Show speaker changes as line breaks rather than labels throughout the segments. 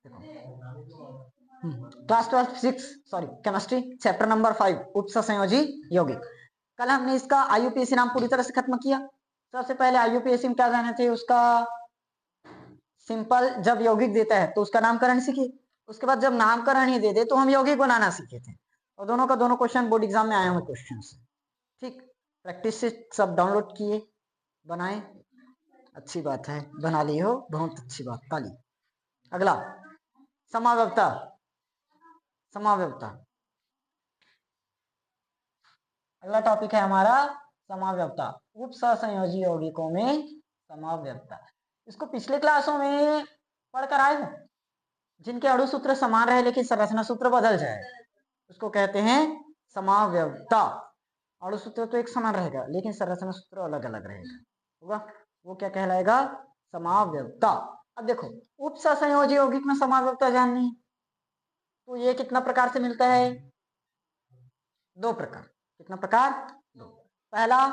Class 12 physics sorry chemistry chapter number 5 उपसंयोजी यौगिक। कल हमने इसका आईयूपीएसी नाम पूरी तरह से खत्म किया। सबसे पहले आईयूपीएसी में क्या जाने थे, उसका सिंपल जब यौगिक देता है तो उसका नामकरण सीखे। उसके बाद जब नामकरण ही दे दे तो हम यौगिक बनाना सीखे थे, और दोनों का दोनों क्वेश्चन बोर्ड एग्जाम में आए हुए क्वेश्चन है। ठीक, प्रैक्टिस से सब डाउनलोड किए, बनाए, अच्छी बात है, बना लिए हो, बहुत अच्छी बात, ताली। अगला समाव्यवस्था। समाव्यवस्था अगला टॉपिक है हमारा समाव्यवस्था। उप सहसंयोजी यौगिकों में समाव्यवस्था। इसको पिछले क्लासों में पढ़कर आए हो। जिनके अणु सूत्र समान रहे लेकिन संरचना सूत्र बदल जाए उसको कहते हैं समाव्यवस्था। अणु सूत्र तो एक समान रहेगा लेकिन संरचना सूत्र अलग अलग रहेगा, होगा, वो क्या कहलाएगा, समाव्यवस्था। अब देखो, उप सहसंयोजी यौगिक में समाव्यवस्था जाननी है तो ये कितना प्रकार से मिलता है, दो प्रकार। कितना प्रकार, दो। पहला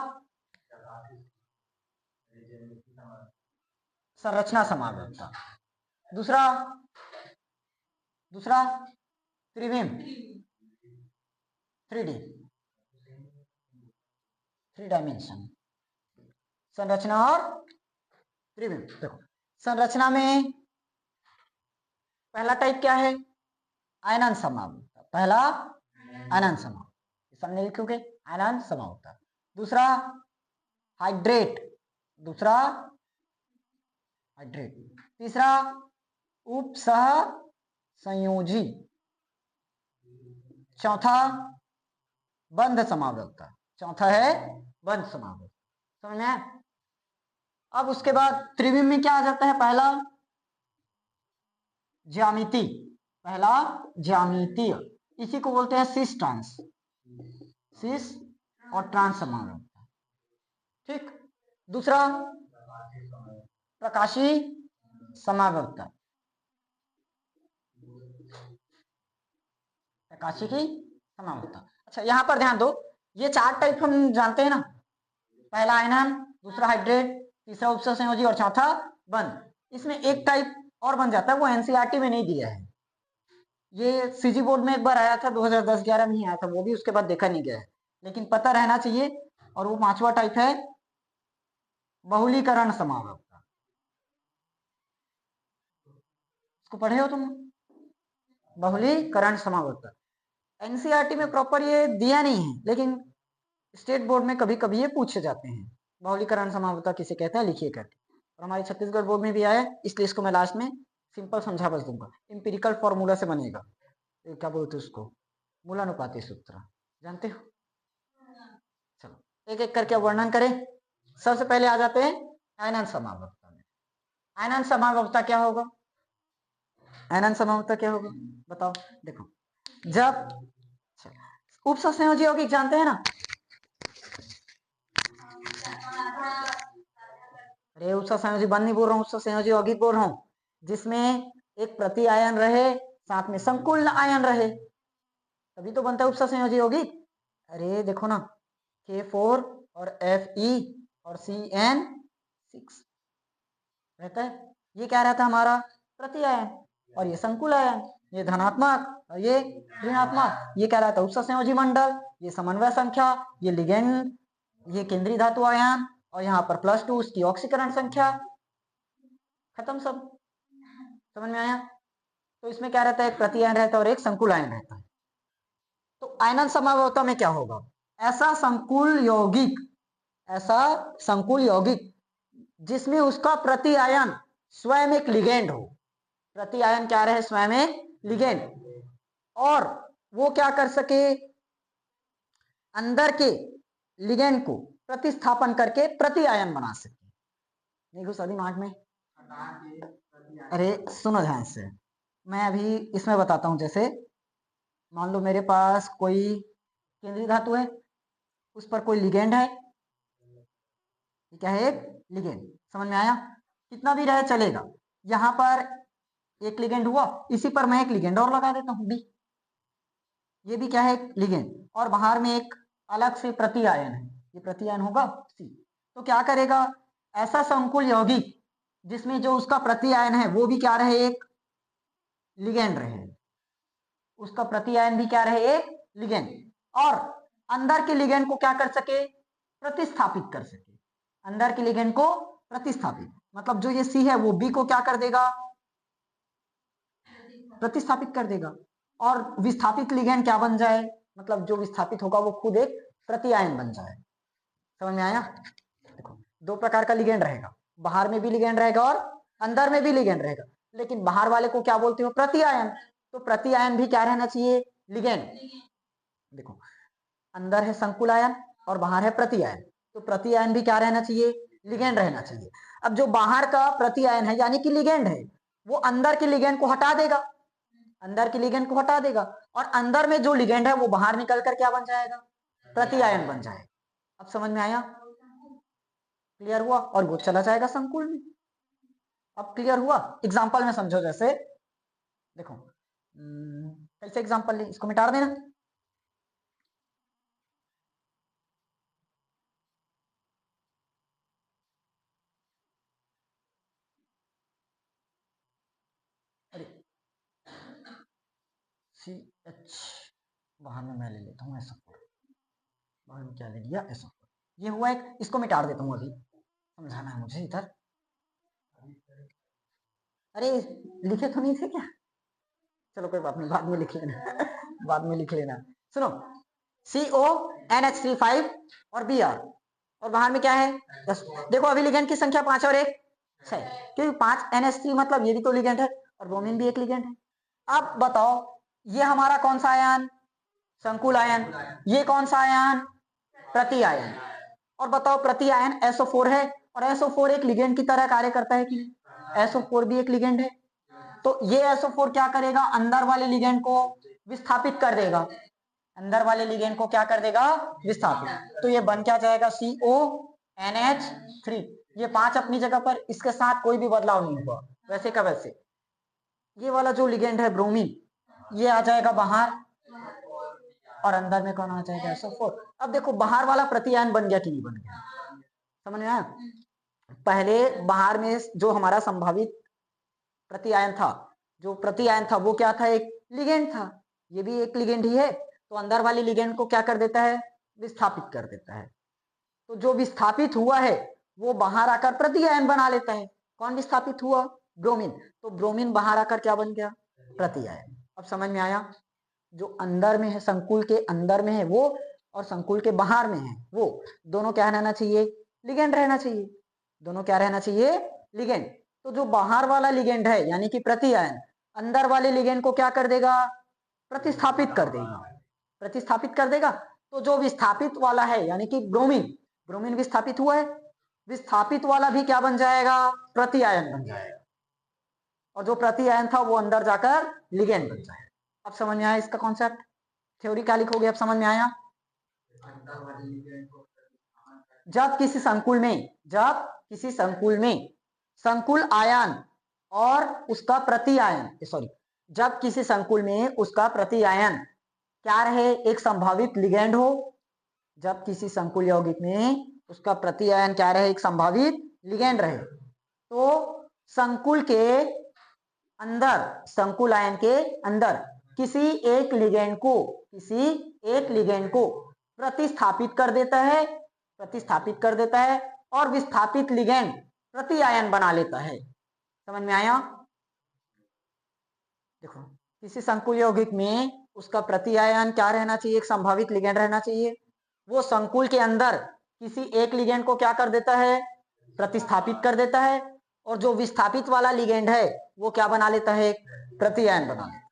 संरचना समाव्यवस्था, दूसरा दूसरा त्रिविम, 3D, 3 डायमेंशन संरचना और त्रिविम। देखो संरचना में पहला टाइप क्या है, आयनन समाव्यवस्था। पहला आयनन समाव्यवस्था, सामने लिखोगे आयनन समाव्यवस्था। दूसरा हाइड्रेट, दूसरा हाइड्रेट। तीसरा उपसह संयोजी। चौथा बंध समाव्यवस्था, चौथा है बंध समाव्यवस्था। समझ में आया? अब उसके बाद त्रिविम में क्या आ जाता है, पहला ज्यामिति, पहला ज्यामितीय, इसी को बोलते हैं सिस ट्रांस, सिस और ट्रांस समाव्यवस्था। ठीक, दूसरा प्रकाशी समाव्यवस्था, प्रकाशी की समाव्यवस्था। अच्छा यहां पर ध्यान दो, ये चार टाइप हम जानते हैं ना, पहला आयनन, दूसरा हाइड्रेट, तीसरा उपसह संयोजी और चौथा बंध। इसमें एक टाइप और बन जाता है, वो एनसीईआरटी में नहीं दिया है, ये सीजी बोर्ड में एक बार आया था 2010-11 में ही आया था, वो भी उसके बाद देखा नहीं गया है, लेकिन पता रहना चाहिए। और वो पांचवा टाइप है बहुलीकरण समाव्यवस्था। इसको पढ़े हो तुम, बहुलीकरण समाव्यवस्था। एनसीईआरटी में प्रॉपर ये दिया नहीं है लेकिन स्टेट बोर्ड में कभी कभी ये पूछे जाते हैं, बहुलीकरण समाव्यवस्था किसे कहते हैं, लिखिए करके। और हमारे छत्तीसगढ़ बोर्ड में भी आया, इसलिए इसको मैं लास्ट में सिंपल समझा बस दूंगा। इंपेरिकल फॉर्मूला से बनेगा, क्या बोलते हैं उसको, मूलानुपाती सूत्र, जानते हो। चलो एक एक करके वर्णन करें। सबसे पहले आ जाते हैं आयनन समाव्यवस्था में। आयनन समाव्यवस्था क्या होगा, आयनन समाव्यवस्था क्या होगा बताओ। देखो जब उपसंयोजी यौगिक जानते हैं ना, अरे उपसंयोजी बंध नहीं बोल रहा हूँ, उपसंयोजी यौगिक बोल रहा हूँ, जिसमें एक प्रति आयन रहे साथ में संकुल आयन रहे, तभी तो बनता है उपसंयोजी यौगिक। अरे देखो ना, K4 और Fe और CN6 रहता है, ये क्या रहता है हमारा प्रति आयन, और ये संकुल आयन, ये धनात्मक और ये ऋणात्मक, ये क्या रहता है उपसंयोजी मंडल, ये समन्वय संख्या, ये लिगेंड, ये केंद्रीय धातु आयन, और यहाँ पर +2 उसकी ऑक्सीकरण संख्या, खत्म सब। समझ में आया? तो इसमें क्या रहता है, एक प्रति आयन रहता है और एक संकुल आयन रहता है। तो आयनन समाव्यवस्था में क्या होगा, ऐसा संकुल यौगिक, ऐसा संकुल यौगिक जिसमें उसका प्रति आयन स्वयं एक लिगेंड हो, प्रति आयन क्या रहे, स्वयं एक लिगेंड, और वो क्या कर सके, अंदर के लिगेंड को प्रतिस्थापन करके प्रति आयन बना सके। नहीं घुसा दिमाग में, अरे सुनो ध्यान से, मैं अभी इसमें बताता हूं। जैसे मान लो मेरे पास कोई केंद्रीय धातु है, उस पर कोई लिगेंड है, ये क्या है, एक लिगेंड। समझ में आया? कितना भी रहे चलेगा, यहां पर एक लिगेंड हुआ, इसी पर मैं एक लिगेंड और लगा देता हूं डी, ये भी क्या है, एक लिगेंड, और बाहर में एक अलग से प्रति आयन है, ये प्रति आयन होगा सी। तो क्या करेगा, ऐसा संकुल यौगिक जिसमें जो उसका प्रति आयन है वो भी क्या रहे, एक लिगेंड रहे, उसका प्रति आयन भी क्या रहे, एक लिगेंड, और अंदर के लिगेंड को क्या कर सके, प्रतिस्थापित कर सके, अंदर के लिगेंड को प्रतिस्थापित, मतलब जो ये सी है वो बी को क्या कर देगा, प्रतिस्थापित कर देगा, और विस्थापित लिगेंड क्या बन जाए, मतलब जो विस्थापित होगा वो खुद एक प्रति आयन बन जाए। समझ में आया? देखो दो प्रकार का लिगेंड रहेगा, बाहर में भी लिगेंड रहेगा और अंदर में भी लिगेंड रहेगा, लेकिन बाहर वाले को क्या बोलते हो, प्रति आयन, तो प्रति आयन भी क्या रहना चाहिए, लिगेंड। देखो अंदर है संकुल आयन और बाहर है प्रति आयन, तो प्रति आयन भी क्या रहना चाहिए, लिगेंड रहना चाहिए। अब जो बाहर का प्रति आयन है यानी कि लिगेंड है, वो अंदर के लिगेंड को हटा देगा, अंदर के लिगेंड को हटा देगा, और अंदर में जो लिगेंड है वो बाहर निकल कर क्या बन जाएगा, प्रति आयन बन जाएगा। अब समझ में आया? क्लियर हुआ? और वो चला जाएगा संकुल में। अब क्लियर हुआ? एग्जाम्पल में समझो, जैसे देखो कैसे एग्जाम्पल ले, इसको मिटा देना, अरे सी एच, बाहर में मैं ले लेता हूँ ऐसा, बाहर में क्या ले लिया, ऐसा, ये हुआ एक, इसको मिटा देता हूँ, अभी समझाना है मुझे इधर। अरे लिखे तो नहीं थे क्या, चलो कोई बात नहीं, बाद में लिख लेना बाद में लिख लेना। सुनो, CONH3 और Br, और बाहर में क्या है 10। देखो अभी लिगेंड की संख्या 5 और 1 6, क्योंकि 5 NH3 मतलब ये भी तो लिगेंड है और ब्रोमीन भी एक लिगेंड है। अब बताओ ये हमारा कौन सा आयन, संकुल आयन, ये कौन सा आयन, प्रति आयन, और बताओ प्रति आयन SO4 है, और SO4 एक लिगेंड की तरह कार्य करता है कि नहीं, SO4 भी एक लिगेंड है, तो ये SO4 क्या करेगा, अंदर वाले लिगेंड को विस्थापित कर देगा, अंदर वाले लिगेंड को क्या कर देगा, विस्थापित, तो ये बन क्या जाएगा, CONH3, ये 5 अपनी जगह पर, इसके साथ कोई भी बदलाव नहीं हुआ, वैसे का वैसे। ये वाला जो लिगेंड है ब्रोमीन, ये आ जाएगा बाहर, और अंदर में कौन आ जाएगा, SO4। अब देखो बाहर वाला प्रति आयन बन गया कि नहीं बन गया, समझ में आया? पहले बाहर में जो हमारा संभावित प्रति आयन था, जो प्रति आयन था वो क्या था, एक लिगेंड था, ये भी एक लिगेंड ही है, तो अंदर वाले लिगेंड को क्या कर देता है, विस्थापित कर देता है, तो जो विस्थापित हुआ है वो बाहर आकर प्रति आयन बना लेता है। कौन विस्थापित हुआ, ब्रोमीन, तो ब्रोमीन बाहर आकर क्या बन गया, प्रति आयन। अब समझ में आया? जो अंदर में है, संकुल के अंदर में है वो, और संकुल के बाहर में है वो, दोनों क्या रहना चाहिए, लिगेंड रहना चाहिए, दोनों क्या रहना चाहिए, लिगेंड। तो जो बाहर वाला लिगेंड है यानी कि प्रति आयन, अंदर वाले लिगेंड को क्या कर देगा, प्रतिस्थापित कर देगा, प्रतिस्थापित कर देगा, तो जो विस्थापित वाला है यानी कि ब्रोमीन, ब्रोमीन विस्थापित हुआ है, विस्थापित वाला भी क्या बन जाएगा, प्रति आयन बन जाएगा, और जो प्रति आयन था वो अंदर जाकर लिगेंड बन जाएगा। अब समझ में आया इसका कॉन्सेप्ट, थ्योरी क्या लिखोगे, अब समझ में आया? जब किसी संकुल में, जब किसी संकुल में संकुल आयन और उसका प्रति आयन, सॉरी, जब किसी संकुल में उसका प्रति आयन क्या रहे, एक संभावित लिगेंड हो, जब किसी संकुल यौगिक में उसका प्रति आयन क्या रहे, एक संभावित लिगेंड रहे, तो संकुल के अंदर, संकुल आयन के अंदर किसी एक लिगेंड को, किसी एक लिगेंड को प्रतिस्थापित कर देता है, प्रतिस्थापित कर देता है, और विस्थापित लिगेंड प्रति आयन बना लेता है। समझ में आया? देखो किसी संकुल यौगिक में उसका प्रति आयन क्या रहना चाहिए, एक संभावित लिगेंड रहना चाहिए, वो संकुल के अंदर किसी एक लिगेंड को क्या कर देता है, प्रतिस्थापित कर देता है, और जो विस्थापित वाला लिगेंड है वो क्या बना लेता है, प्रति आयन बना लेता है।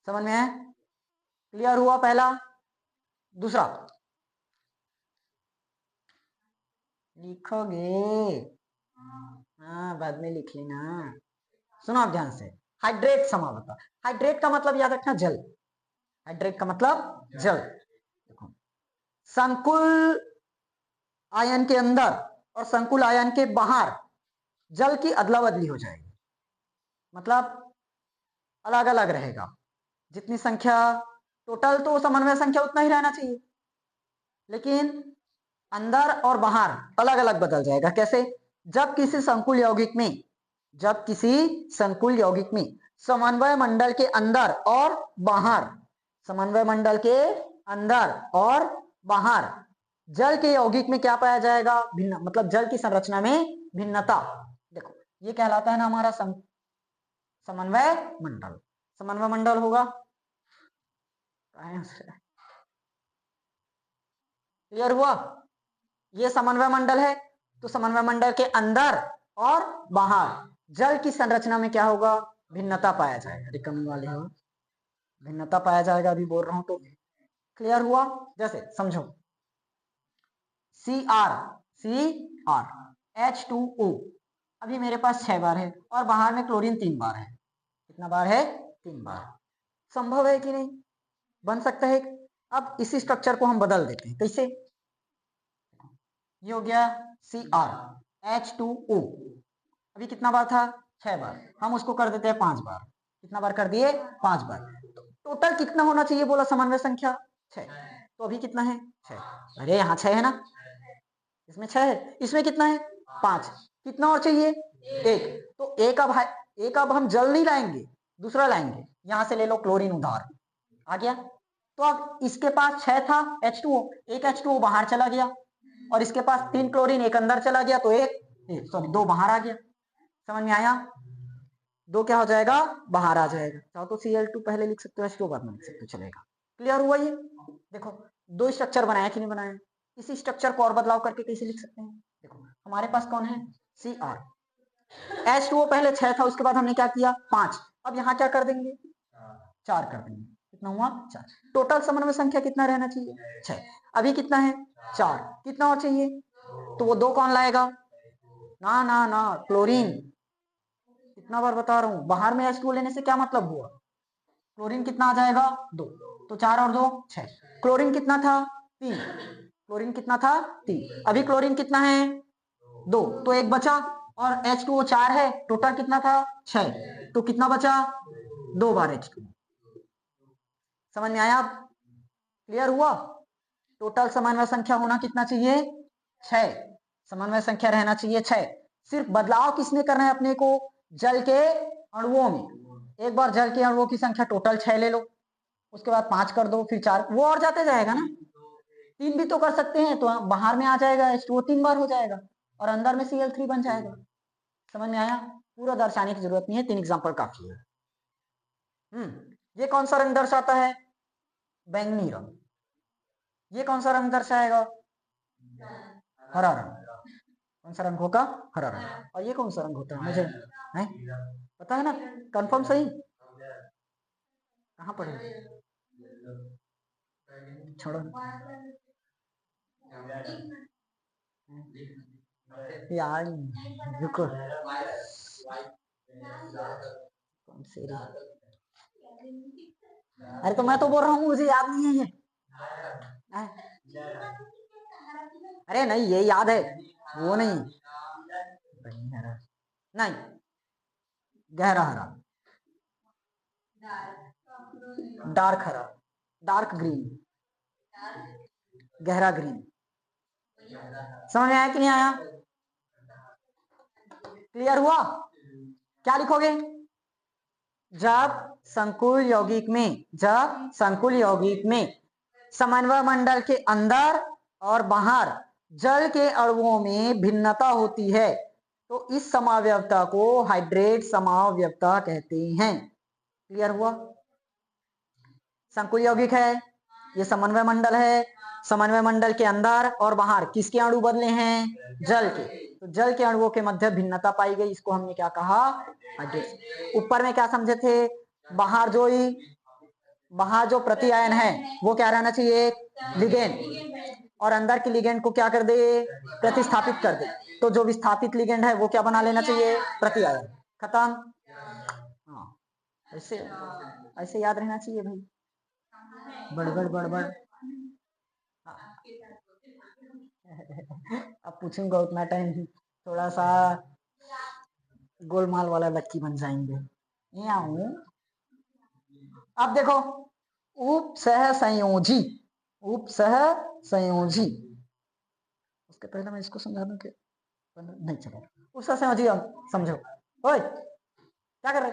समझ में है? क्लियर हुआ पहला? दूसरा लिखोगे, हाँ बाद में लिख लेना। सुनो आप ध्यान से, हाइड्रेट समावता, हाइड्रेट का मतलब याद रखना जल, हाइड्रेट का मतलब जल। देखो संकुल आयन के अंदर और संकुल आयन के बाहर जल की अदला बदली हो जाएगी, मतलब अलग अलग रहेगा, जितनी संख्या टोटल तो समन्वय संख्या उतना ही रहना चाहिए, लेकिन अंदर और बाहर अलग अलग बदल जाएगा। कैसे? जब किसी संकुल यौगिक में, जब किसी संकुल यौगिक में समन्वय मंडल के अंदर और बाहर, समन्वय मंडल के अंदर और बाहर जल के यौगिक में क्या पाया जाएगा? भिन्न, मतलब जल की संरचना में भिन्नता। देखो ये कहलाता है ना हमारा समन्वय मंडल। समन्वय मंडल होगा, क्लियर हुआ? ये समन्वय मंडल है, तो समन्वय मंडल के अंदर और बाहर जल की संरचना में क्या होगा? भिन्नता पाया जाएगा। रिकमिंग वाले हो, भिन्नता पाया जाएगा, अभी बोल रहा हूं तो क्लियर हुआ? जैसे समझो CrH2O, अभी मेरे पास 6 बार है और बाहर में क्लोरीन 3 बार है। कितना बार है? 3 बार। संभव है कि नहीं? बन सकता है। अब इसी स्ट्रक्चर को हम बदल देते हैं। कैसे? ये हो गया CrH2O, अभी कितना बार था? 6 बार, हम उसको कर देते हैं 5 बार। कितना बार कर दिए? 5 बार। तो टोटल कितना होना चाहिए बोला समन्वय संख्या? 6। तो अभी कितना है? 6। अरे यहाँ 6 है ना, इसमें 6 है, इसमें कितना है? 5। कितना और चाहिए? 1। तो एक अब हम जल नहीं लाएंगे, दूसरा लाएंगे। यहां से ले लो क्लोरीन उधार, आ गया। तो अब इसके पास 6 था H2O, एक H2O बाहर चला गया, और इसके पास 3 क्लोरीन, एक अंदर चला गया, तो सॉरी 2 बाहर आ गया। समझ में आया? 2 क्या हो जाएगा? बाहर आ जाएगा। चाहो तो Cl2 पहले लिख सकते हो, H2O बाद में लिख सकते हो, चलेगा। क्लियर हुआ? ये देखो 2 स्ट्रक्चर बनाया कि नहीं बनाया? इसी स्ट्रक्चर को और बदलाव करके कैसे लिख सकते हैं? देखो हमारे पास कौन है? Cr, H2O पहले 6 था, उसके बाद हमने क्या किया? 5। अब यहाँ क्या कर देंगे? 4 कर देंगे। कितना हुआ? 4। टोटल समन्वय संख्या कितना रहना चाहिए? 6। अभी कितना है? 4। कितना और चाहिए? तो वो 2 कौन लाएगा? ना ना ना, क्लोरीन। कितना बार बता रहा हूं, बाहर में H2O लेने से क्या मतलब हुआ? क्लोरीन कितना आ जाएगा? 2। तो 4 और 2 6। क्लोरीन कितना था? 3। क्लोरीन कितना था? 3। अभी क्लोरीन कितना है? 2। तो 1 बचा, और H2O 4 है, टोटल कितना था? 6। तो कितना बचा? 2 बार H2O। समझ में आया? क्लियर हुआ? टोटल समन्वय संख्या होना कितना चाहिए? 6। समन्वय संख्या रहना चाहिए 6। सिर्फ बदलाव किसमें करना है अपने को? जल के अणुओं में। एक बार जल के अणुओं की संख्या टोटल 6 ले लो, उसके बाद 5 कर दो, फिर 4, वो और जाते जाएगा ना। 3 भी तो कर सकते हैं, तो बाहर में आ जाएगा H2O 3 बार हो जाएगा, और अंदर में Cl3 बन जाएगा। समझ में आया? पूरा दर्शाने की जरूरत नहीं है, 3 एग्जाम्पल काफी है। ये कौन सा रंग दर्शाता है? बैंगनी रंग। ये कौन सा रंग दर्शाएगा? हरा रंग। कौन सा रंग होगा? हरा रंग। और ये कौन सा रंग होता है? मुझे है पता है ना, कंफर्म सही? कहाँ पढ़े? छोड़ो यार, रुको। कौन से? अरे तो मैं तो बोल रहा हूँ मुझे याद नहीं है ये। अरे नहीं, ये याद है, वो नहीं। नहीं, गहरा हरा, डार्क हरा, डार्क ग्रीन, गहरा ग्रीन। समझ में आया कि नहीं आया? क्लियर हुआ? क्या लिखोगे? जब संकुल यौगिक में समन्वय मंडल के अंदर और बाहर जल के अणुओं में भिन्नता होती है, तो इस समावयवता को हाइड्रेट समावयवता कहते हैं। क्लियर हुआ? संकुल यौगिक है, ये समन्वय मंडल है, समन्वय मंडल के अंदर और बाहर किसके अणु बदले हैं? जल के। तो जल के अणुओं के मध्य भिन्नता पाई गई, इसको हमने क्या कहा? हाइड्रेट। ऊपर में क्या समझे थे? बाहर जो प्रति आयन है वो क्या रहना चाहिए? लिगेंड। और अंदर के लिगेंड को क्या कर दे? प्रतिस्थापित कर दे। तो जो विस्थापित लिगेंड है वो क्या बना लेना चाहिए? प्रति आयन। खत्म। हाँ, ऐसे ऐसे याद रहना चाहिए भाई। बड़बड़ बड़बड़। अब पूछूंगा उतना टाइम थोड़ा सा गोलमाल वाला लक्की बन जाएंगे। अब देखो, उपसह संयोजी, उपसह संयोजी। उसके पहले मैं इसको समझा दूं कि नहीं चलेगा। उपसह संयोजी समझो। ओए क्या कर रहे?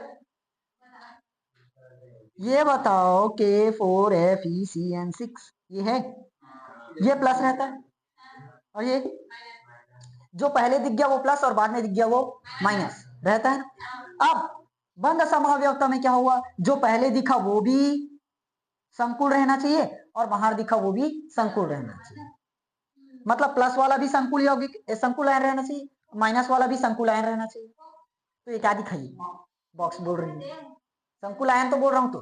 ये बताओ K4FeCN6 ये है, ये प्लस रहता है, और ये जो पहले दिख गया वो प्लस और बाद में दिख गया वो माइनस रहता है। अब बंद समअवयवता में क्या हुआ, जो पहले दिखा वो भी संकुल रहना चाहिए और बाहर दिखा वो भी संकुल रहना चाहिए। मतलब प्लस वाला भी संकुल यौगिक संकुल आयन रहना चाहिए, माइनस वाला भी संकुल आयन रहना चाहिए। तो ये क्या दिखाइए, बॉक्स बोल रही है संकुल आयन तो बोल रहा हूं। तो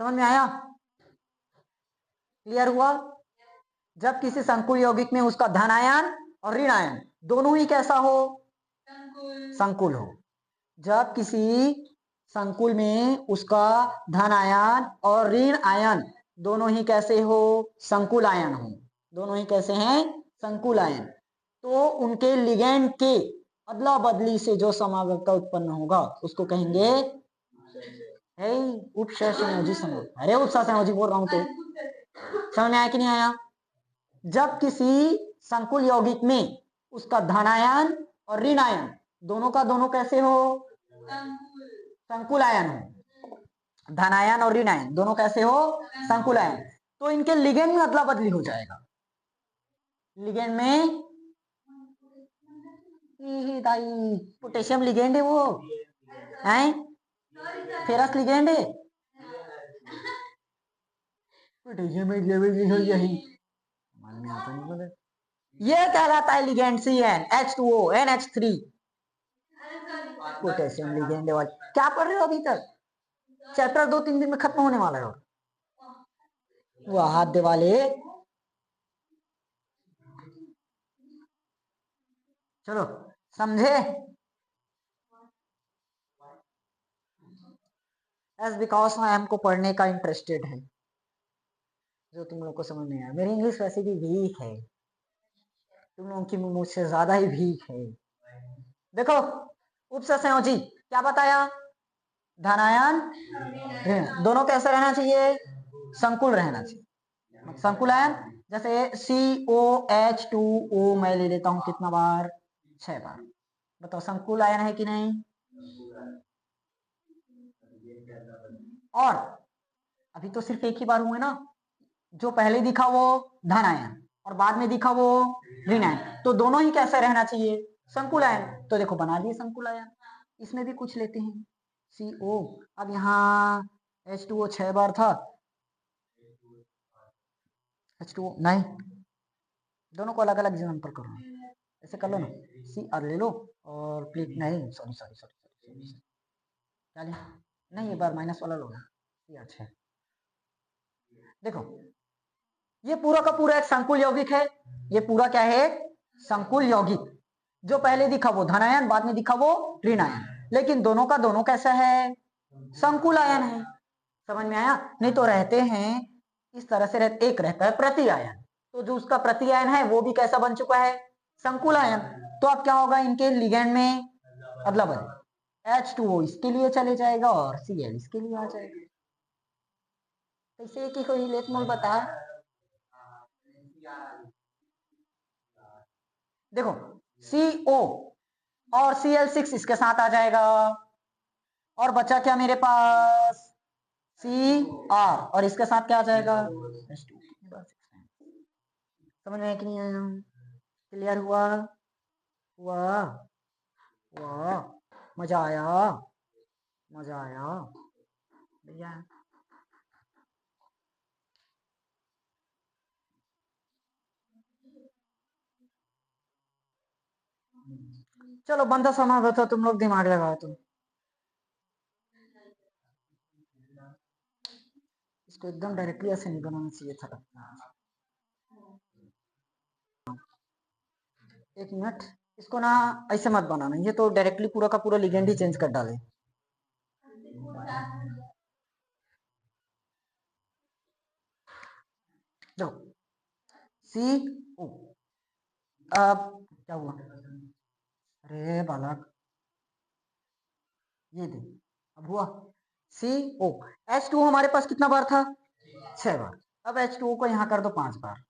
समझ में आया, क्लियर हुआ। जब किसी संकुल यौगिक में उसका धन आयन और ऋण आयन दोनों ही कैसा हो, संकुल हो। जब किसी संकुल में उसका धन आयन और ऋण आयन दोनों ही कैसे हो, संकुल आयन हो, दोनों ही कैसे हैं, संकुल आयन। तो उनके लिगेंड के अदला बदली से जो समावयवता उत्पन्न होगा उसको कहेंगे उपसंयोजी समूह। अरे उपसंयोजी बोल रहा हूं, तो समझ में आया कि नहीं आया। जब किसी संकुल यौगिक में उसका धन आयन और ऋण आयन दोनों का दोनों कैसे हो, संकुल आयन हो, धन आयन और ऋण आयन दोनों कैसे हो, संकुल आयन, तो इनके लिगेंड में अदला बदली हो जाएगा। लिगेंड में दाई पोटेशियम लिगेंड है, वो है फेरस लिगेंड है, पोटेशियम यही मान में आता नहीं बोले। ये कहलाता है ligand CN H2O NH3 potassium ligand वाले। क्या पढ़ रहे हो अभी तक, चैप्टर 2-3 दिन में खत्म होने वाला है। वो हाथ दे वाले, चलो समझे। एस बिकॉज हमको पढ़ने का इंटरेस्टेड है, जो तुम लोग को समझ नहीं आया। मेरी इंग्लिश वैसे भी वीक है, तुम लोगों की मुझसे ज्यादा ही वीक है। देखो उपसंयोजी क्या बताया, धनायन ऋण दोनों कैसे रहना चाहिए, संकुल रहना चाहिए। संकुल आयन जैसे COH2O मैं ले लेता हूं कितना बार, 6 बार। बताओ संकुल आयन है कि नहीं। और अभी तो सिर्फ एक ही बार हुए ना, जो पहले दिखा वो धन आयन और बाद में दिखा वो ऋण आयन, तो दोनों ही कैसे रहना चाहिए, संकुल आयन। तो देखो बना दिए संकुल आयन। इसमें भी कुछ लेते हैं CO। अब यहाँ H2O 6 बार था, H2O नहीं, दोनों को अलग अलग एग्जाम्पल करो, ऐसे कर लो ना, CR ले लो और प्लीज नहीं सॉरी क्या ले, नहीं ये बार माइनस वाला लो ना, CR 6। देखो ये पूरा का पूरा एक संकुल यौगिक है, ये पूरा क्या है, संकुल यौगिक। जो पहले दिखा वो धन आयन, बाद में दिखा वो ऋण आयन, लेकिन दोनों का दोनों कैसा है, संकुल आयन है। समझ में आया। नहीं तो रहते हैं इस तरह से, रहते एक रहता है प्रति आयन, तो जो उसका प्रति आयन है वो भी कैसा बन चुका है, संकुल आयन। तो अब क्या होगा, इनके लिगेंड में अदला बदली, H2O इसके लिए चले जाएगा और Cl इसके लिए आ जाएगा। कैसे की कोई लेट मोल बता। देखो CO और Cl6 इसके साथ आ जाएगा, और बचा क्या मेरे पास, CR और इसके साथ क्या आ जाएगा, समझ में कि नहीं आया, क्लियर हुआ, हुआ हुआ, मजा आया, मजा आया भैया। चलो बंदा समाप्त होता, तुम लोग दिमाग लगाओ। तुम इसको एकदम डायरेक्टली ऐसे नहीं बनाना चाहिए था। एक मिनट, इसको ना ऐसे मत बनाना, ये तो डायरेक्टली पूरा का पूरा लिगेंड ही चेंज कर डाले। देखो CO, अब क्या हुआ, अरे बालक ये दे, अब हुआ CO। H2O हमारे पास कितना बार था, 6 बार। अब H2O को यहाँ कर दो 5 बार,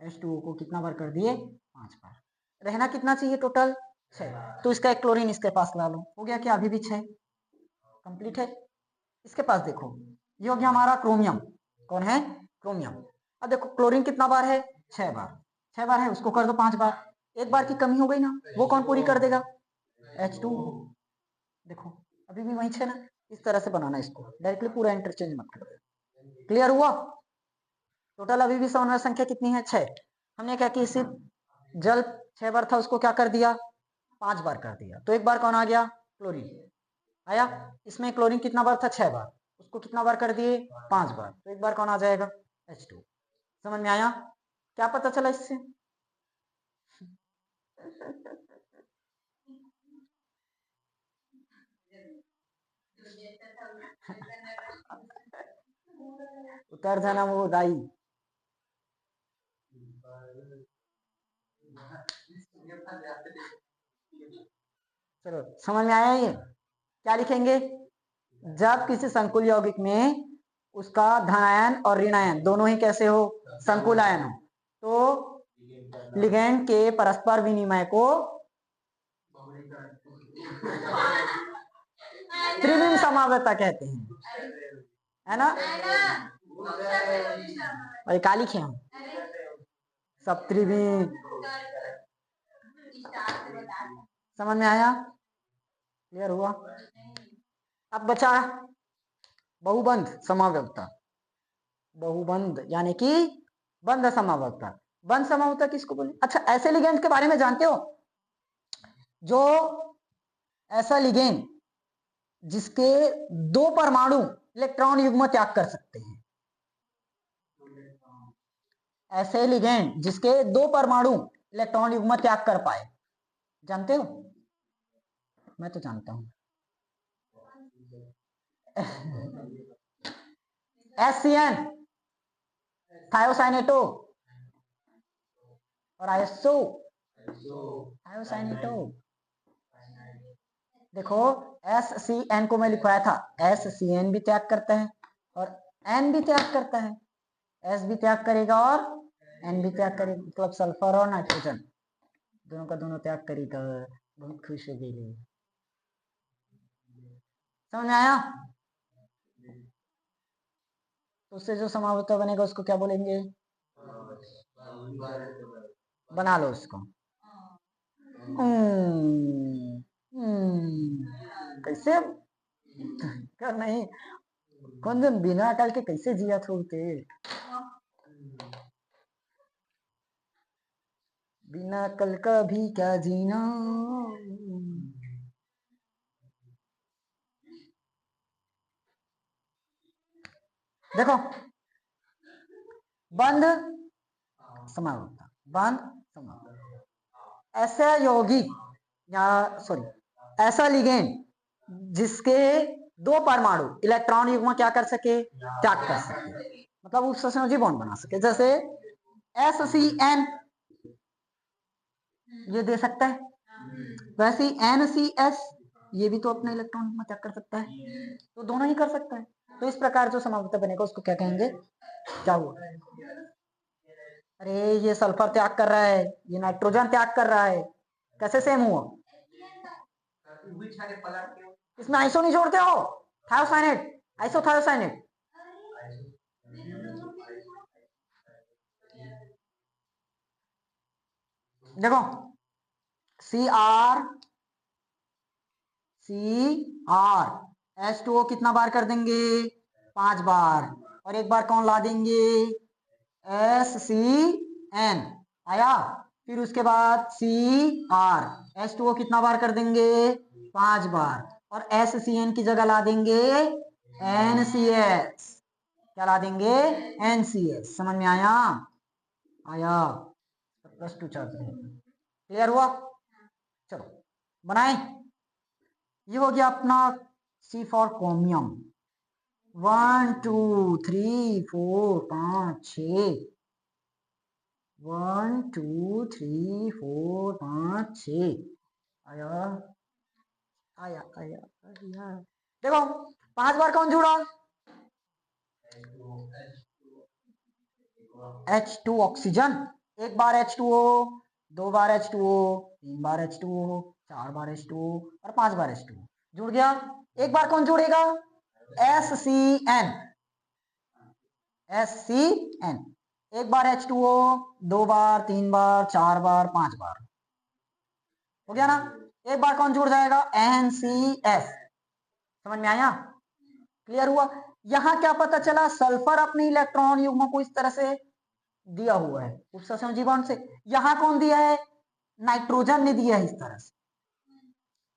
H2O को कितना बार कर दिए, 5 बार। रहना कितना चाहिए टोटल, 6। तो इसका एक क्लोरीन इसके पास ला लो, हो गया क्या? अभी भी 6 कंप्लीट है। इसके पास देखो, ये हो गया हमारा क्रोमियम। कौन है? क्रोमियम। अब देखो क्लोरीन कितना बार है? 6 बार। 6 बार है, उसको कर दो 5 बार। एक बार की कमी हो गई ना, वो कौन पूरी कर देगा? H2। देखो अभी भी वही 6 ना। इस तरह से बनाना इसको, डायरेक्टली पूरा इंटरचेंज मत करो। क्लियर हुआ? टोटल अभी भी समन्वय संख्या कितनी है? 6। हमने क्या कि सिर्फ जल 6 बार था, उसको क्या कर दिया? 5 बार कर दिया। तो एक बार कौन आ गया? क्लोरीन आया। इसमें क्लोरीन कितना बार था? 6 बार। उसको कितना बार कर दिए? 5 बार। तो एक बार कौन आ जाएगा? H2। समझ में आया? क्या पता चला इससे? उतर जाना वो दाई। चलो समझ में आया? ये क्या लिखेंगे? जब किसी संकुल यौगिक में उसका धनायन और ऋणायन दोनों ही कैसे हो? संकुल आयन हो, तो लिगेंड के परस्पर विनिमय को त्रिविम समावता कहते हैं, है ना? और क्या लिखे हम? सब त्रिविम। समझ में आया? क्लियर हुआ? अब बचा बहुबंध समावता। बहुबंध यानी कि बंध समावता। बंध समावता किसको बोले? अच्छा, ऐसे लिगेंड के बारे में जानते हो जो ऐसा लिगेंड जिसके 2 परमाणु इलेक्ट्रॉन युग्म त्याग कर सकते हैं? ऐसे लिगेंड जिसके 2 परमाणु इलेक्ट्रॉन युग्म त्याग कर पाए, जानते हो? मैं तो जानता हूं। SCN थायोसाइनेटो और आइसो थायोसाइनेटो। देखो SCN को मैं लिखवाया था, SCN भी त्याग करता है और N भी त्याग करता है। S भी त्याग करेगा और N भी त्याग करेगा, मतलब सल्फर और नाइट्रोजन दोनों का दोनों त्याग करेगा। बहुत खुश हो गई। समझ में आया? तो उससे जो समावता बनेगा उसको क्या बोलेंगे? बना लो उसको। कैसे कर नहीं? कौन दिन बिना अकल के कैसे जिया छोड़ते? बिना अकल का भी क्या जीना। देखो बंध समावता, बंध समावता। ऐसा यौगिक या सॉरी ऐसा लिगेंड जिसके 2 परमाणु इलेक्ट्रॉन युग्म क्या कर सके? त्याग कर सके, मतलब उस संयोजी बॉन्ड बना सके। जैसे SCN ये दे सकता है, वैसे ही NCS ये भी तो अपने इलेक्ट्रॉन युग्म त्याग कर सकता है, तो दोनों ही कर सकता है। तो इस प्रकार जो समावता बनेगा उसको क्या कहेंगे? क्या हुआ? अरे ये सल्फर त्याग कर रहा है, ये नाइट्रोजन त्याग कर रहा है, कैसे सेम हुआ? इसमें आइसो नहीं जोड़ते हो? Thiocyanate, isothiocyanate. देखो H2O कितना बार कर देंगे? 5 बार। और एक बार कौन ला देंगे? SCN आया। फिर उसके बाद H2O कितना बार कर देंगे? 5 बार। और SCN की जगह ला देंगे NCS। क्या ला देंगे? NCS। समझ में आया? आया। +2 चार्ज है। क्लियर हुआ? चलो बनाए। ये हो गया अपना C फॉर क्रोमियम। 1 2 3 4 5 6। 1 2 3 4 5 6 आया आया आया आया। देखो 5 बार कौन जुड़ा? H2 oxygen. एक बार H2O, 2 बार H2O, 3 बार H2O। 4 बार H2O और 5 बार H2O जुड़ गया। एक बार कौन जुड़ेगा? SCN, SCN। एक बार H2O, 2 बार, 3 बार, 4 बार, 5 बार, हो गया ना। एक बार कौन जुड़ जाएगा? NCS। समझ में आया? क्लियर हुआ? यहां क्या पता चला? सल्फर अपने इलेक्ट्रॉन युग्म को इस तरह से दिया हुआ है उपसंयोजी बॉन्ड से। यहां कौन दिया है? नाइट्रोजन ने दिया है इस तरह से।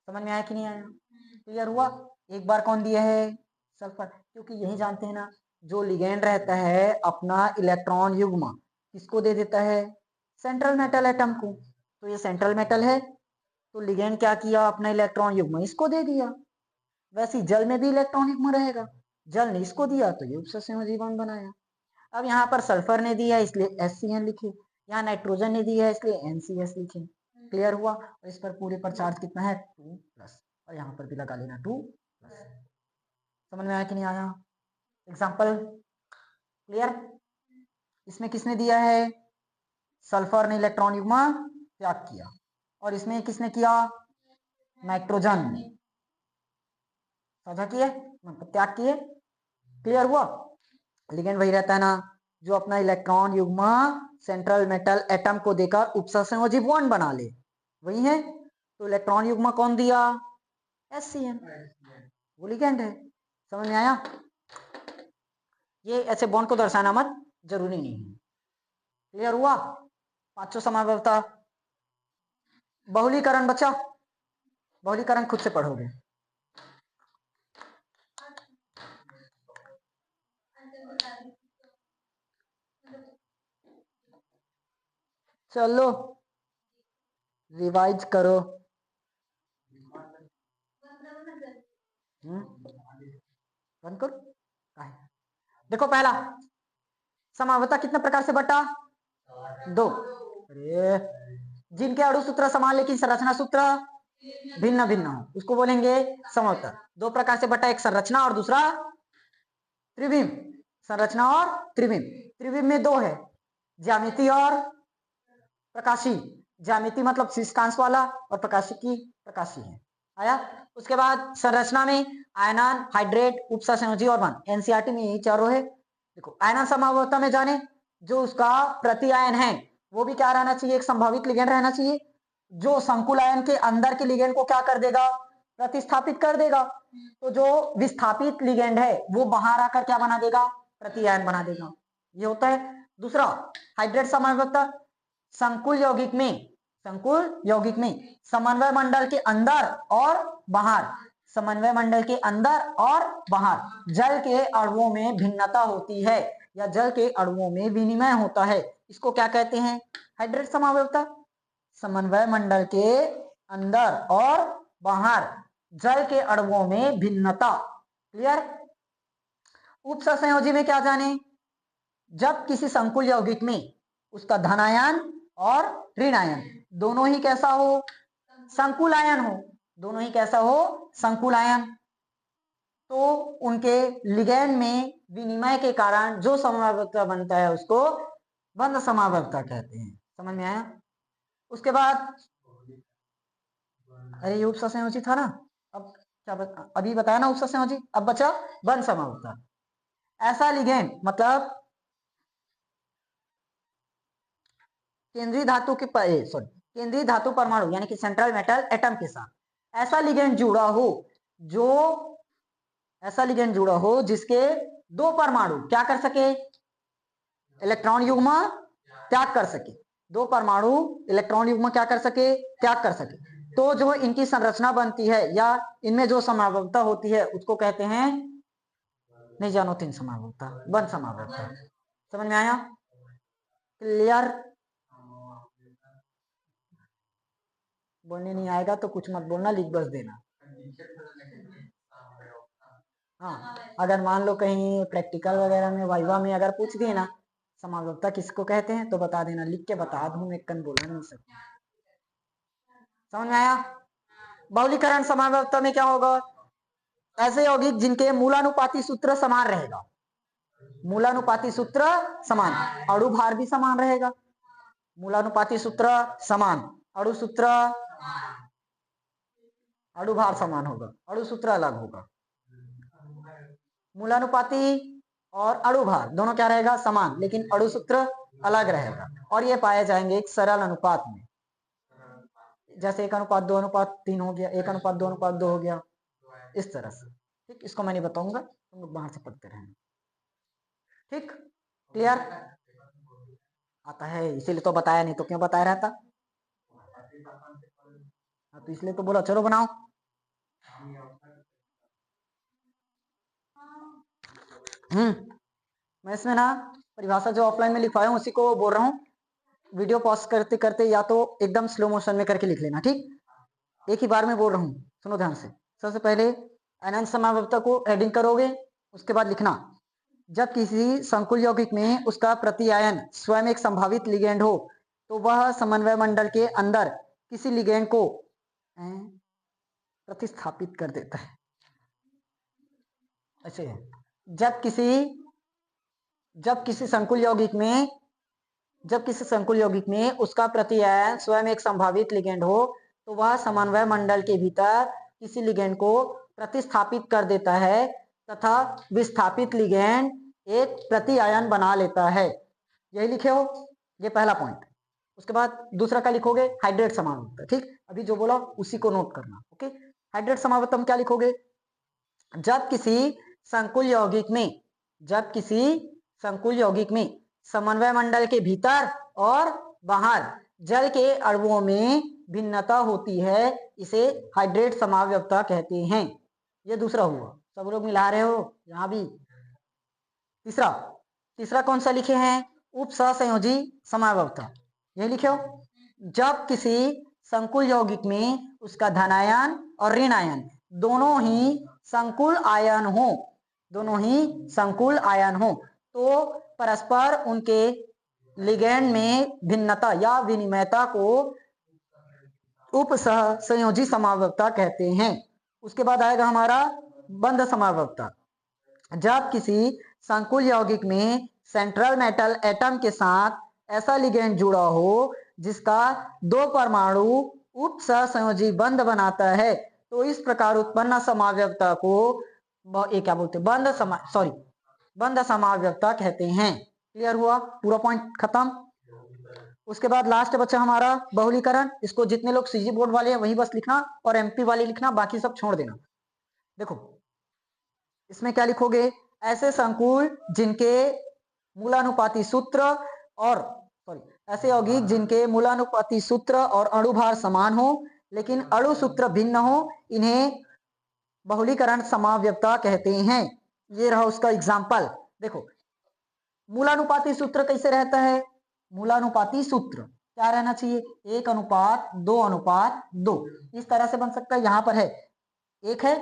समझ में आया कि नहीं आया? क्लियर हुआ? एक बार कौन दिया है? सल्फर। क्योंकि यही जानते हैं ना, जो लिगेंड रहता है अपना इलेक्ट्रॉन युग्म किसको दे देता है? सेंट्रल मेटल एटम को। तो ये सेंट्रल मेटल है, तो लिगेंड क्या किया? अपना इलेक्ट्रॉन युग्म इसको दे दिया। वैसे ही जल में भी इलेक्ट्रॉन युग्म रहेगा, जल ने इसको दिया तो ये उपसंयोजी बॉन्ड बनाया। अब यहाँ पर सल्फर ने दिया इसलिए SCN लिखे, यहाँ नाइट्रोजन ने दिया है इसलिए NCS लिखे। क्लियर हुआ? और इस पर पूरे पर चार्ज कितना है? 2+, और यहाँ पर भी लगा लेना 2+। समझ में आया कि नहीं आया? Example clear? इसमें किसने दिया है? सल्फर ने इलेक्ट्रॉन युग्म त्याग किया, और इसमें किसने किया? नाइट्रोजन ने साझा किए, मतलब त्याग किए। क्लियर हुआ? लिगेंड वही रहता है ना, जो अपना इलेक्ट्रॉन युग्म सेंट्रल मेटल एटम को देकर उपसंयोजी बॉन्ड बना ले, वही है। तो इलेक्ट्रॉन युग्म कौन दिया? SCN, वो लिगेंड है। समझ में आया? ये ऐसे बॉन्ड को दर्शाना मत, जरूरी नहीं है। क्लियर हुआ? पांचों समावयवता। बहुलीकरण बचा, बहुलीकरण खुद से पढ़ोगे। चलो रिवाइज करो। बंद करो। देखो पहला समावयवता कितने प्रकार से बटा? 2। अरे जिनके अणु सूत्र समान लेकिन संरचना सूत्र भिन्न भिन्न हो उसको बोलेंगे समावयवता। 2 प्रकार से बटा, एक संरचना और दूसरा त्रिविम। संरचना और त्रिविम। त्रिविम में 2 है, ज्यामिति और प्रकाशी। ज्यामिति मतलब शीर्षकांश वाला, और प्रकाशी की प्रकाशी है। आया? उसके बाद संरचना में आयनन, हाइड्रेट, उपसंयोजी और बंध। एनसीईआरटी में यही चारों है। देखो आयनन समावयवता में जाने, जो उसका प्रति आयन है वो भी क्या रहना चाहिए? एक संभावित लिगेंड रहना चाहिए, जो संकुल आयन के अंदर के लिगेंड को क्या कर देगा? प्रतिस्थापित कर देगा। तो जो विस्थापित लिगेंड है वो बाहर आकर क्या बना देगा? प्रति आयन बना देगा। ये होता है। दूसरा हाइड्रेट समावयवता, संकुल यौगिक में, संकुल यौगिक में समन्वय मंडल के अंदर और बाहर, समन्वय मंडल के अंदर और बाहर जल के अणुओं में भिन्नता होती है, या जल के अणुओं में विनिमय होता है, इसको क्या कहते हैं? हाइड्रेट समावयवता। समन्वय मंडल के अंदर और बाहर जल के अणुओं में भिन्नता। क्लियर? उपसंयोजी में क्या जाने? जब किसी संकुल यौगिक में उसका धन आयन और ऋण आयन दोनों ही कैसा हो? संकुल आयन हो। दोनों ही कैसा हो? संकुल आयन। तो उनके लिगेंड में विनिमय के कारण जो समावयवता बनता है उसको बंध समावयवता कहते हैं। समझ में आया? उसके बाद अरे ये उपसंयोजी था ना, अब क्या अभी बताया ना उपसंयोजी, अब बचा बंध समावयवता। ऐसा लिगेंड मतलब केंद्रीय धातु के केंद्रीय धातु परमाणु यानी कि सेंट्रल मेटल एटम के साथ ऐसा लिगेंड जुड़ा हो, जो ऐसा लिगेंड जुड़ा हो जिसके 2 परमाणु क्या कर सके? इलेक्ट्रॉन युग्म त्याग कर सके। 2 परमाणु इलेक्ट्रॉन युग्म क्या कर सके? त्याग कर सके। तो जो इनकी संरचना बनती है या इनमें जो समावयवता होती है उसको कहते हैं, नहीं जानो 3 समावयवता, बंध समावयवता। समझ में आया? क्लियर? बोलने नहीं आएगा तो कुछ मत बोलना, लिख बस देना। हाँ, अगर मान लो कहीं प्रैक्टिकल वगैरह में, वाइवा में अगर पूछ दिए ना समावयवता किसको कहते हैं तो बता देना, लिख के बता दूं, मैं कन बोला नहीं सकता। समझ में आया? बहुलीकरण समावयवता में क्या होगा? ऐसे यौगिक जिनके मूलानुपाती सूत्र समान रहेगा। मूलानुपाती सूत्र समान, अणु भार भी समान रहेगा। मूलानुपाती सूत्र समान, अणु सूत्र अणुभार समान होगा, अणु सूत्र अलग होगा। मूलानुपाती और अणुभार दोनों क्या रहेगा, समान, लेकिन अणु सूत्र अलग रहेगा। और ये पाए जाएंगे एक सरल अनुपात में, जैसे 1:2:3 हो गया, 1:2:2 हो गया, इस तरह से। ठीक, इसको मैं नहीं बताऊंगा, तुम लोग बाहर से पढ़ते रहना। ठीक, क्लियर? आता है इसीलिए तो बताया, नहीं तो क्यों बताया रहता। तो इसलिए तो बोला चलो बनाओ। मैं इसमें ना परिभाषा जो ऑफलाइन में लिखवाया हूँ उसी को बोल रहा हूँ। वीडियो पॉज करते करते या तो एकदम स्लो मोशन में करके लिख लेना। ठीक, एक ही बार में बोल रहा हूँ, सुनो ध्यान से। सबसे पहले अनंत समावृत्ता को हेडिंग करोगे, उसके बाद लिखना जब किसी संकुल यौगिक में उसका प्रति आयन स्वयं एक संभावित लिगेंड हो तो वह समन्वय मंडल के अंदर किसी लिगेंड को प्रतिस्थापित कर देता है। ऐसे जब किसी संकुल यौगिक में उसका प्रति आयन स्वयं एक संभावित लिगेंड हो तो वह समन्वय मंडल के भीतर किसी लिगेंड को प्रतिस्थापित कर देता है तथा विस्थापित लिगेंड एक प्रति आयन बना लेता है। यही लिखे हो, ये पहला पॉइंट। उसके बाद दूसरा क्या लिखोगे, हाइड्रेट समावृत्त। ठीक, अभी जो बोला उसी को नोट करना। ओके, हाइड्रेट समावृत्त में क्या लिखोगे, जब किसी संकुल यौगिक में समन्वय मंडल के भीतर और बाहर जल के अणुओं में भिन्नता होती है, इसे हाइड्रेट समावयवता कहते हैं। ये दूसरा हुआ, सब लोग मिला रहे हो यहाँ भी। तीसरा कौन सा लिखे हैं, उप सहसंयोजी समावयवता। यही लिखे हो, जब किसी संकुल यौगिक में उसका धनायन और ऋण आयन दोनों ही संकुल आयन हो तो परस्पर उनके लिगेंड में भिन्नता या विनिमयता को उप सहसंयोजी समावयवता कहते हैं। उसके बाद आएगा हमारा बंध समावयवता। जब किसी संकुल यौगिक में सेंट्रल मेटल एटम के साथ ऐसा लिगेंड जुड़ा हो जिसका 2 परमाणु उप सहसंयोजी बंध बनाता है तो इस प्रकार उत्पन्न समावयवता को क्या बोलते हैं, बंध समावयवता कहते हैं। क्लियर हुआ, पूरा पॉइंट खत्म। उसके बाद लास्ट बच्चा हमारा बहुलीकरण। इसको जितने लोग सीजी बोर्ड वाले हैं वही बस लिखना और एमपी वाले लिखना, बाकी सब छोड़ देना। देखो इसमें क्या लिखोगे, ऐसे संकुल जिनके मूलानुपाती सूत्र और ऐसे यौगिक जिनके मूलानुपाती सूत्र और अणुभार समान हो लेकिन अणु सूत्र भिन्न हो, इन्हें बहुलीकरण समावयवता कहते हैं। ये रहा उसका एग्जाम्पल। देखो मूलानुपाती सूत्र कैसे रहता है, मूलानुपाती सूत्र क्या रहना चाहिए, 1:2:2। इस तरह से बन सकता है, यहाँ पर है 1 है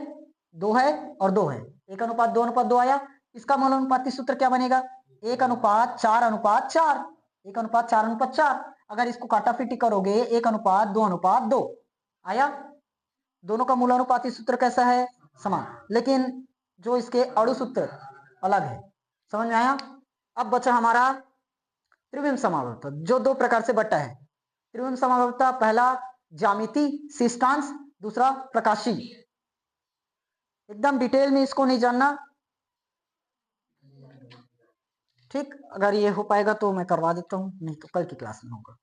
2 है और 2 है, 1:2:2 आया। इसका मूलानुपाती सूत्र क्या बनेगा, 1:4:4, 1:4:4। अगर इसको काटाफीटी करोगे 1:2:2 आया। दोनों का मूलानुपाती सूत्र कैसा है, समान, लेकिन जो इसके अणु सूत्र अलग है। समझ में आया? अब बचा हमारा त्रिविम समावयवता, जो 2 प्रकार से बटा है। त्रिविम समावयवता, पहला ज्यामिति सिस्टांश, दूसरा प्रकाशी। एकदम डिटेल में इसको नहीं जानना। ठीक, अगर ये हो पाएगा तो मैं करवा देता हूँ, नहीं तो कल की क्लास में होगा।